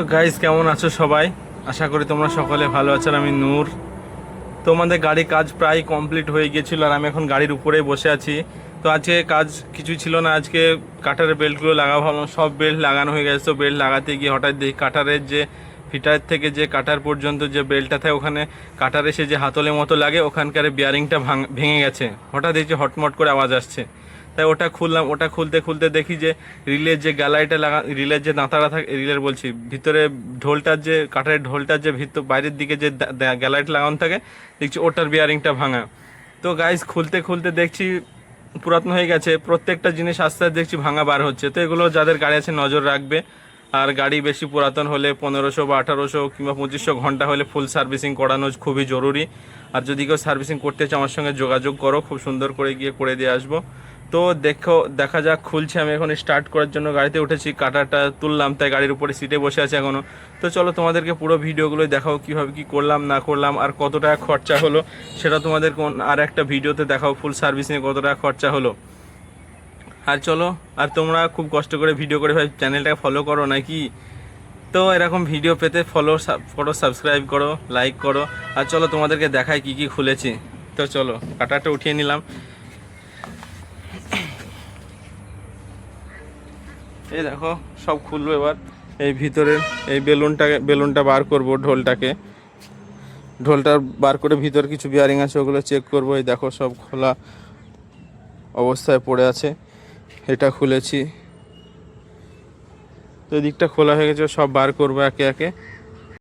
তো গাইস কেমন আছো সবাই? আশা করি তোমরা সকলে ভালো আছো। আর আমি নূর। তোমাদের গাড়ি কাজ প্রায় কমপ্লিট হয়ে গিয়েছিল আর আমি এখন গাড়ির উপরেই বসে আছি। তো আজকে কাজ কিছু ছিল না, আজকে কাটারের বেল্টগুলো লাগাবো ভাবলাম, সব বেল্ট লাগানো হয়ে গেছে। তো বেল্ট লাগাতে গিয়ে হঠাৎ দেখি কাটারের যে ফিটার থেকে যে কাটার পর্যন্ত যে বেল্টটা থাকে ওখানে কাটার এসে যে হাতলের মতো লাগে ওখানকার বিয়ারিংটা ভেঙে গেছে। হঠাৎ দেখছি হটমট করে আওয়াজ আসছে, তাই ওটা খুললাম। ওটা খুলতে খুলতে দেখি যে রিলের যে গ্যালারিটা রিলের যে দাঁতাটা থাকে, রিলের বলছি ভিতরে ঢোলটার যে কাঠের ঢোলটার যে ভিতর বাইরের দিকে যে গ্যালারিটা লাগানো থাকে, দেখছি ওটার বিয়ারিংটা ভাঙা। তো গাইস খুলতে খুলতে দেখছি পুরাতন হয়ে গেছে। প্রত্যেকটা জিনিস আস্তে আস্তে দেখছি ভাঙা বার হচ্ছে। তো এগুলো যাদের গাড়ি আছে নজর রাখবে। আর গাড়ি বেশি পুরাতন হলে 1500 বা 1800 কিংবা 2500 ঘন্টা হলে ফুল সার্ভিসিং করানো খুবই জরুরি। আর যদি কেউ সার্ভিসিং করতে চাও আমার সঙ্গে যোগাযোগ করো, খুব সুন্দর করে গিয়ে করে দিয়ে আসবো। তো দেখা যাক, খুলছে। আমি এখন স্টার্ট করার জন্য গাড়িতে উঠেছি, কাটারটা তুললাম, তাই গাড়ির উপরে সিটে বসে আছে এখনও। তো চলো তোমাদেরকে পুরো ভিডিওগুলো দেখাও কীভাবে কী করলাম না করলাম আর কত টাকা খরচা হলো সেটা তোমাদের আর একটা ভিডিওতে দেখাও, ফুল সার্ভিসিংয়ে কত টাকা খরচা হলো। আর চলো, আর তোমরা খুব কষ্ট করে ভিডিও করে ভাই চ্যানেলটাকে ফলো করো নাকি? তো এরকম ভিডিও পেতে ফলো করো, সাবস্ক্রাইব করো, লাইক করো। আর চলো তোমাদেরকে দেখাই কি কি খুলেছি। তো চলো, কাটারটা উঠিয়ে নিলাম। এই দেখো সব খুলবো এবার। এই ভিতরের এই বেলুনটা বার করব, ঢোলটা বার করে ভিতর কিছু বিয়ারিং আছে ওগুলো চেক করব। এই দেখো সব খোলা অবস্থায় পড়ে আছে। এটা খুলেছি, তো এদিকটা খোলা হয়ে গেছে, সব বার করবো একে একে।